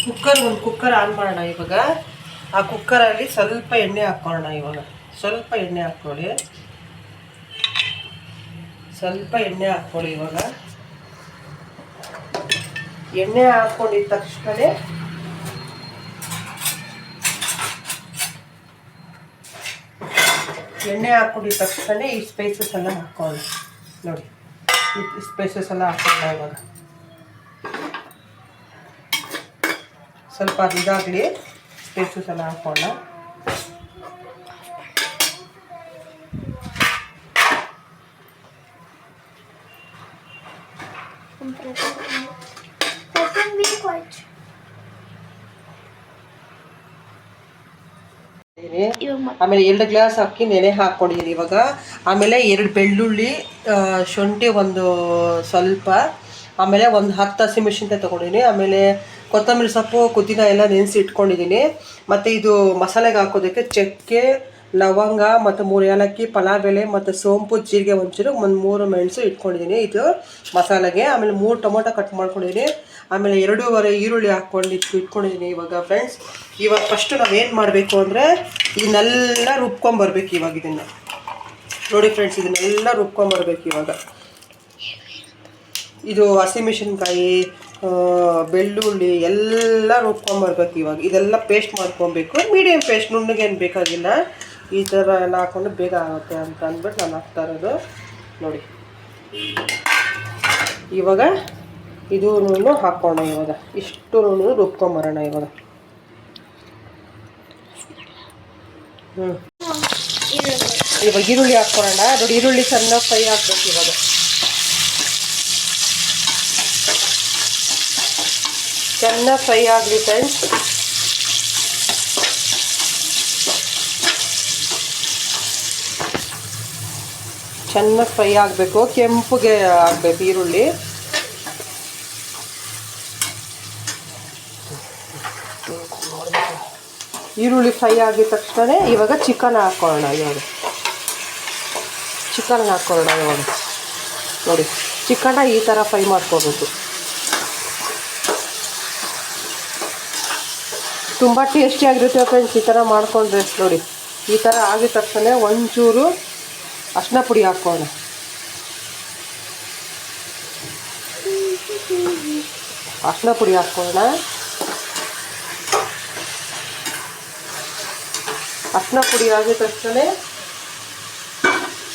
ಒಂದು cooker on ಮಾಡೋಣ ಇವಾಗ. ಆ ಕುಕ್ಕರಲ್ಲಿ ಸ್ವಲ್ಪ ಎಣ್ಣೆ ಹಾಕ್ಕೊಳ್ಳೋಣ ಇವಾಗ. ಸ್ವಲ್ಪ ಎಣ್ಣೆ ಹಾಕ್ಕೊಳ್ಳಿ. ಇವಾಗ ಎಣ್ಣೆ ಹಾಕ್ಕೊಂಡಿದ್ದ ತಕ್ಷಣ ಈ ಸ್ಪೈಸಸ್ ಎಲ್ಲ ಹಾಕ್ಕೊಳ್ಳೋಣ. ನೋಡಿ, ಈ ಸ್ಪೈಸಸ್ ಎಲ್ಲ ಹಾಕ್ಕೊಳ್ಳೋಣ ಇವಾಗ. ಸ್ವಲ್ಪ ಇದಾಗಲಿ, ಸ್ಪೈಸಸ್ ಎಲ್ಲ ಹಾಕೋಣ. ಆಮೇಲೆ 2 ಗ್ಲಾಸ್ ಅಕ್ಕಿ ನೆನೆ ಹಾಕ್ಕೊಂಡಿದ್ದೀನಿ ಇವಾಗ. ಆಮೇಲೆ 2 ಬೆಳ್ಳುಳ್ಳಿ, ಶುಂಠಿ ಒಂದು ಸ್ವಲ್ಪ, ಆಮೇಲೆ ಒಂದು 10 ಹಸಿಮೆಣಸಿನ್ಕಾಯಿ ತೊಗೊಂಡಿದ್ದೀನಿ. ಆಮೇಲೆ ಕೊತ್ತಂಬರಿ ಸೊಪ್ಪು, ಪುದೀನ ಎಲ್ಲ ನೆನೆಸಿ ಇಟ್ಕೊಂಡಿದ್ದೀನಿ. ಮತ್ತು ಇದು ಮಸಾಲೆಗೆ ಹಾಕೋದಕ್ಕೆ ಚಕ್ಕೆ, ಲವಂಗ ಮತ್ತು 3 ಏಲಕ್ಕಿ, ಪಲಾವ್ ಎಲೆ ಮತ್ತು ಸೋಂಪು, ಜೀರಿಗೆ ಒಂಚೂರು, ಒಂದು 3 ಮೆಣಸು ಇಟ್ಕೊಂಡಿದ್ದೀನಿ ಇದು ಮಸಾಲೆಗೆ. ಆಮೇಲೆ 3 ಟೊಮೊಟೊ ಕಟ್ ಮಾಡ್ಕೊಂಡಿದ್ದೀನಿ. ಆಮೇಲೆ 2.5 ಈರುಳ್ಳಿ ಇಟ್ಕೊಂಡಿದ್ದೀನಿ ಇವಾಗ ಫ್ರೆಂಡ್ಸ್. ಇವಾಗ ಫಸ್ಟು ನಾವೇನು ಮಾಡಬೇಕು ಅಂದರೆ ಇದನ್ನೆಲ್ಲ ರುಬ್ಕೊಂಬರ್ಬೇಕು ಇವಾಗ. ಇದನ್ನು ನೋಡಿ ಫ್ರೆಂಡ್ಸ್, ಇದನ್ನೆಲ್ಲ ರುಬ್ಕೊಂಬರ್ಬೇಕು ಇವಾಗ. ಇದು ಹಸಿಮೆಣಸಿನ್ಕಾಯಿ, ಬೆಳ್ಳುಳ್ಳಿ ಎಲ್ಲ ರುಬ್ಕೊಂಬರ್ಬೇಕು ಇವಾಗ. ಇದೆಲ್ಲ ಪೇಸ್ಟ್ ಮಾಡ್ಕೊಬೇಕು. ಮೀಡಿಯಮ್ ಪೇಸ್ಟ್, ನುಣ್ಣಗೇನು ಬೇಕಾಗಿಲ್ಲ. ಈ ಥರ ಎಲ್ಲ ಹಾಕ್ಕೊಂಡು ಬೇಗ ಆಗುತ್ತೆ ಅಂತ ಅಂದ್ಬಿಟ್ಟು ನಾನು ಹಾಕ್ತಾ ಇರೋದು. ನೋಡಿ, ಇವಾಗ ಇದೂ ಹಾಕ್ಕೋಣ ಇವಾಗ. ಇಷ್ಟು ರುಬ್ಕೊಂಬರೋಣ ಇವಾಗ. ಇವಾಗ ಈರುಳ್ಳಿ ಹಾಕ್ಕೊಳ್ಳೋಣ. ನೋಡಿ, ಈರುಳ್ಳಿ ಚೆನ್ನಾಗಿ ಫ್ರೈ ಹಾಕ್ಬೇಕು ಇವಾಗ. ಚೆನ್ನಾಗಿ ಫ್ರೈ ಆಗಲಿ ಫ್ರೆಂಡ್ಸ್. ಚೆನ್ನಾಗಿ ಫ್ರೈ ಆಗಬೇಕು, ಕೆಂಪುಗೆ ಆಗಬೇಕು ಈರುಳ್ಳಿ. ಈರುಳ್ಳಿ ಫ್ರೈ ಆಗಿದ ತಕ್ಷಣ ಇವಾಗ ಚಿಕನ್ ಹಾಕ್ಕೊಳ್ಳೋಣ. ಇವಾಗ ನೋಡಿ, ಚಿಕನ್ನ ಈ ಥರ ಫ್ರೈ ಮಾಡ್ಕೋಬೇಕು. ತುಂಬ ಟೇಸ್ಟಿಯಾಗಿರುತ್ತೆ ಫ್ರೆಂಡ್ಸ್ ಈ ಥರ ಮಾಡಿಕೊಂಡ್ರೆ. ನೋಡಿ, ಈ ಥರ ಆಗಿದ ತಕ್ಷಣ ಒಂಚೂರು ಅರಿಶಿನ ಪುಡಿ ಹಾಕ್ಕೊಳ್ಳೋಣ. ಅರಿಶಿನ ಪುಡಿ ಹಾಕ್ಕೊಳ್ಳೋಣ ಆಗಿದ ತಕ್ಷಣ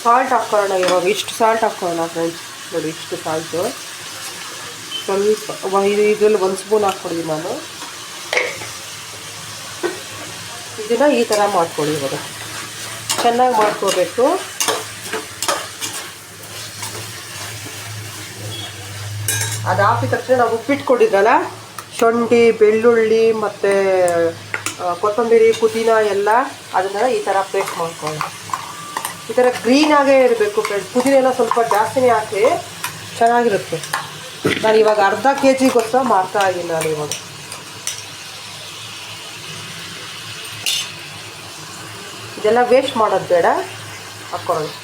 ಸಾಲ್ಟ್ ಹಾಕ್ಕೊಳ್ಳೋಣ ಇವಾಗ. ಇಷ್ಟು ಸಾಲ್ಟ್ ಹಾಕ್ಕೊಳ್ಳೋಣ ಫ್ರೆಂಡ್ಸ್. ನೋಡಿ, ಇಷ್ಟು ಸಾಲ್ಟು ಸ್ವಲ್ಪ ಇದರಲ್ಲಿ 1 ಸ್ಪೂನ್ ಹಾಕ್ಕೊಡಿದ್ದೀನಿ ನಾನು. ಇದನ್ನು ಈ ಥರ ಮಾಡ್ಕೊಳ್ಳಿ ಇವಾಗ. ಚೆನ್ನಾಗಿ ಮಾಡ್ಕೋಬೇಕು. ಅದು ಹಾಕಿದ ತಕ್ಷಣ ನಾವು ಉಪ್ಪಿಟ್ಕೊಂಡಿದ್ದಲ್ಲ, ಶುಂಠಿ, ಬೆಳ್ಳುಳ್ಳಿ ಮತ್ತು ಕೊತ್ತಂಬರಿ, ಪುದೀನ ಎಲ್ಲ ಅದನ್ನೆಲ್ಲ ಈ ಥರ ಪೇಸ್ಟ್ ಮಾಡ್ಕೊಳ್ಳಿ. ಈ ಥರ ಗ್ರೀನಾಗೇ ಇರಬೇಕು ಫ್ರೆಂಡ್ಸ್. ಪುದೀನ ಎಲ್ಲ ಸ್ವಲ್ಪ ಜಾಸ್ತಿನೇ ಹಾಕಿ ಚೆನ್ನಾಗಿರುತ್ತೆ. ನಾನು ಇವಾಗ ಅರ್ಧ kg ಮಾಡ್ತಾ ಇದ್ದೀನಿ ನಾನು ಇವಾಗ. ಇದೆಲ್ಲ ವೇಸ್ಟ್ ಮಾಡೋದು ಬೇಡ, ಹಾಕ್ಕೊಳ್ಳೋದು.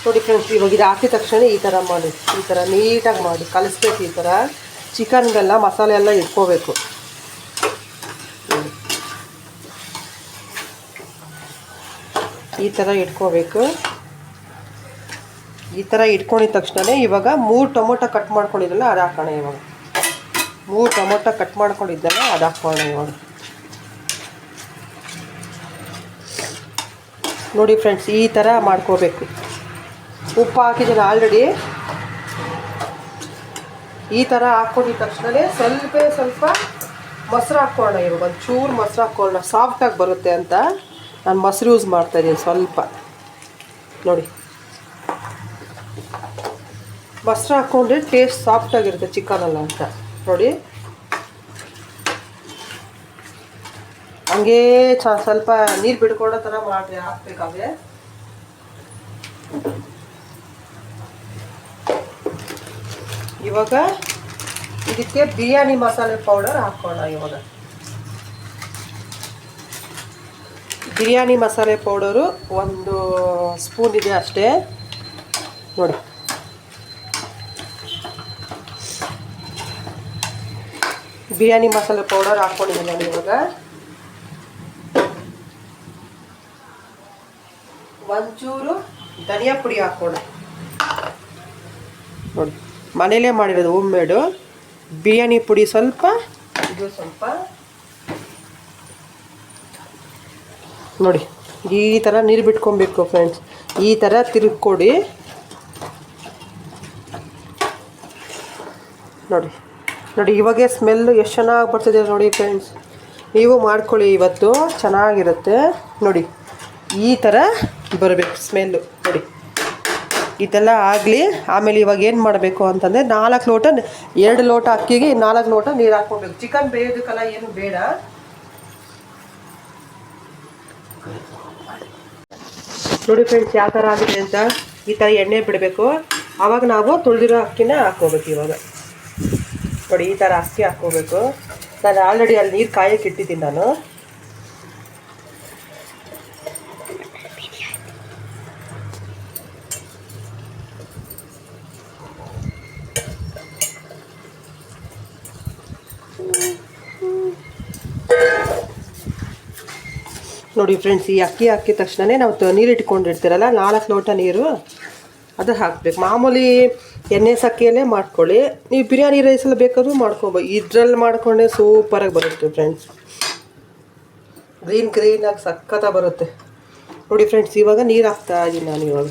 ನೋಡಿ ಫ್ರೆಂಡ್ಸ್, ಇವಾಗ ಇದು ಹಾಕಿದ ತಕ್ಷಣ ಈ ಥರ ಮಾಡಿ, ಈ ಥರ ನೀಟಾಗಿ ಮಾಡಿ ಕಲಿಸ್ಬೇಕು. ಈ ಥರ ಚಿಕನ್ಗೆಲ್ಲ ಮಸಾಲೆ ಎಲ್ಲ ಇಟ್ಕೋಬೇಕು. ಈ ಥರ ಇಟ್ಕೋಬೇಕು. ಈ ಥರ ಇಟ್ಕೊಂಡಿದ ತಕ್ಷಣ ಇವಾಗ 3 ಟೊಮೊಟೊ ಕಟ್ ಮಾಡ್ಕೊಂಡಿದ್ದಲ್ಲ ಅದು ಹಾಕೋಣ ಇವಾಗ. 3 ಟೊಮೊಟೊ ಕಟ್ ಮಾಡ್ಕೊಂಡಿದ್ದಲ್ಲ ಅದು ಹಾಕ್ಕೊಳ್ಳೋಣ ಇವಾಗ. ನೋಡಿ ಫ್ರೆಂಡ್ಸ್, ಈ ಥರ ಮಾಡ್ಕೋಬೇಕು. ಉಪ್ಪು ಹಾಕಿದ್ದೀನಿ ಆಲ್ರೆಡಿ. ಈ ಥರ ಹಾಕ್ಕೊಂಡಿದ ತಕ್ಷಣ ಸ್ವಲ್ಪ ಮೊಸರು ಹಾಕ್ಕೊಳ್ಳೋಣ ಇವಾಗ. ಒಂಚೂರು ಮೊಸರು ಹಾಕ್ಕೊಳ್ಳೋಣ, ಸಾಫ್ಟಾಗಿ ಬರುತ್ತೆ ಅಂತ ನಾನು ಮೊಸರು ಯೂಸ್ ಮಾಡ್ತಾಯಿದ್ದೀನಿ ಸ್ವಲ್ಪ. ನೋಡಿ, ಮೊಸರು ಹಾಕ್ಕೊಂಡ್ರೆ ಟೇಸ್ಟ್ ಸಾಫ್ಟಾಗಿರುತ್ತೆ ಚಿಕನಲ್ಲ ಅಂತ. ನೋಡಿ, ಹಂಗೇ ಸ್ವಲ್ಪ ನೀರು ಬಿಡ್ಕೊಡೋ ಥರ ಮಾಡಿ ಹಾಕ್ಬೇಕಾದ್ರೆ. ಇವಾಗ ಇದಕ್ಕೆ ಬಿರಿಯಾನಿ ಮಸಾಲೆ ಪೌಡರ್ ಹಾಕೋಣ ಇವಾಗ. ಬಿರಿಯಾನಿ ಮಸಾಲೆ ಪೌಡರು 1 ಸ್ಪೂನ್ ಇದೆ ಅಷ್ಟೇ. ನೋಡಿ, ಬಿರಿಯಾನಿ ಮಸಾಲೆ ಪೌಡರ್ ಹಾಕ್ಕೊಂಡಿದ್ದೀನಿ ನಾನು ಇವಾಗ. ಒಂಚೂರು ಧನಿಯಾ ಪುಡಿ ಹಾಕೋಣ ನೋಡಿ, ಮನೇಲೇ ಮಾಡಿರೋದು ಹೋಮ್ ಮೇಡು. ಬಿರಿಯಾನಿ ಪುಡಿ ಸ್ವಲ್ಪ, ಇದು ಸ್ವಲ್ಪ ನೋಡಿ. ಈ ಥರ ನೀರು ಬಿಟ್ಕೊಬೇಕು ಫ್ರೆಂಡ್ಸ್. ಈ ಥರ ತಿರುಗಿಕೊಡಿ ನೋಡಿ. ನೋಡಿ ಇವಾಗೆ ಸ್ಮೆಲ್ಲು ಎಷ್ಟು ಚೆನ್ನಾಗಿ ಬರ್ತಿದೆ ನೋಡಿ ಫ್ರೆಂಡ್ಸ್. ನೀವು ಮಾಡ್ಕೊಳ್ಳಿ, ಇವತ್ತು ಚೆನ್ನಾಗಿರುತ್ತೆ ನೋಡಿ. ಈ ಥರ ಬರಬೇಕು ಸ್ಮೆಲ್ಲು ನೋಡಿ. ಇದೆಲ್ಲ ಆಗಲಿ. ಆಮೇಲೆ ಇವಾಗ ಏನು ಮಾಡಬೇಕು ಅಂತಂದರೆ 4 ಲೋಟ, 2 ಲೋಟ ಅಕ್ಕಿಗೆ 4 ಲೋಟ ನೀರು ಹಾಕ್ಕೊಬೇಕು. ಚಿಕನ್ ಬೇಯೋದಕ್ಕೆಲ್ಲ ಏನು ಬೇಡ. ನೋಡಿ ಫ್ರೆಂಡ್ಸ್ ಯಾವ ಥರ ಆಗಿದೆ ಅಂತ. ಈ ಥರ ಎಣ್ಣೆ ಬಿಡಬೇಕು. ಆವಾಗ ನಾವು ತೊಳೆದಿರೋ ಅಕ್ಕಿನ ಹಾಕ್ಕೋಬೇಕು. ಇವಾಗ ನೋಡಿ ಈ ಥರ ಅಕ್ಕಿ ಹಾಕ್ಕೋಬೇಕು. ನಾನು ಆಲ್ರೆಡಿ ಅಲ್ಲಿ ನೀರು ಕಾಯಕ್ಕೆ ಇಟ್ಟಿದ್ದೀನಿ ನಾನು. ನೋಡಿ ಫ್ರೆಂಡ್ಸ್, ಈ ಅಕ್ಕಿ ಹಾಕಿದ ತಕ್ಷಣವೇ ನಾವು ನೀರು ಇಟ್ಕೊಂಡಿರ್ತೀರಲ್ಲ 4 ಲೋಟ ನೀರು, ಅದು ಹಾಕಬೇಕು. ಮಾಮೂಲಿ ಎಣ್ಣೆ ಸಕ್ಕಿಯಲ್ಲೇ ಮಾಡ್ಕೊಳ್ಳಿ. ನೀವು ಬಿರಿಯಾನಿ ರೈಸಲ್ಲಿ ಬೇಕಾದ್ರೂ ಮಾಡ್ಕೊಬೋದು. ಇದ್ರಲ್ಲಿ ಮಾಡ್ಕೊಂಡೆ ಸೂಪರಾಗಿ ಬರುತ್ತೆ ಫ್ರೆಂಡ್ಸ್. ಗ್ರೀನಾಗಿ ಸಖತ್ತಾಗಿ ಬರುತ್ತೆ ನೋಡಿ ಫ್ರೆಂಡ್ಸ್. ಇವಾಗ ನೀರು ಹಾಕ್ತಾ ಇದ್ದೀನಿ ನಾನು. ಇವಾಗ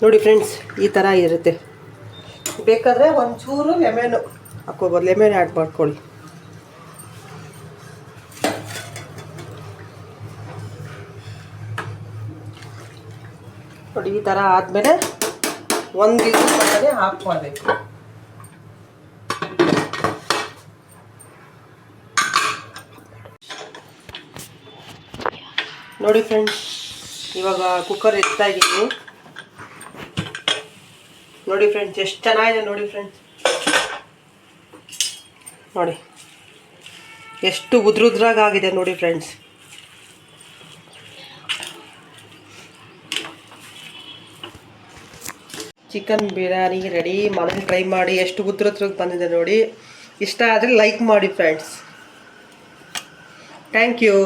ನೋಡಿ ಫ್ರೆಂಡ್ಸ್ ಈ ಥರ ಇರುತ್ತೆ. ಬೇಕಾದರೆ ಒಂಚೂರು ಲೆಮನ್ ಹಾಕ್ಕೋಬೋದು. ಲೆಮನ್ ಆ್ಯಡ್ ಮಾಡ್ಕೊಳ್ಳಿ. ನೋಡಿ ಈ ಥರ ಆದಮೇಲೆ 1 ಗೀಜು ಹಾಕ್ಕೊಳ್ಬೇಕು. ನೋಡಿ ಫ್ರೆಂಡ್ಸ್ ಇವಾಗ ಕುಕ್ಕರ್ ಎತ್ತಾ ಇದ್ದೀನಿ ನೋಡಿ ಫ್ರೆಂಡ್ಸ್. ಎಷ್ಟು ಚೆನ್ನಾಗಿದೆ ನೋಡಿ ಫ್ರೆಂಡ್ಸ್. ನೋಡಿ ಎಷ್ಟು ಉದ್ರುದ್ರಾಗಿದೆ ನೋಡಿ ಫ್ರೆಂಡ್ಸ್. Chicken biryani ready. ಮನೇಲಿ ಟ್ರೈ ಮಾಡಿ ಎಷ್ಟು ಉದ್ರುದ್ರಾಗಿ ಬಂದಿದೆ ನೋಡಿ. ಇಷ್ಟ ಆದರೆ ಲೈಕ್ ಮಾಡಿ ಫ್ರೆಂಡ್ಸ್. Thank you.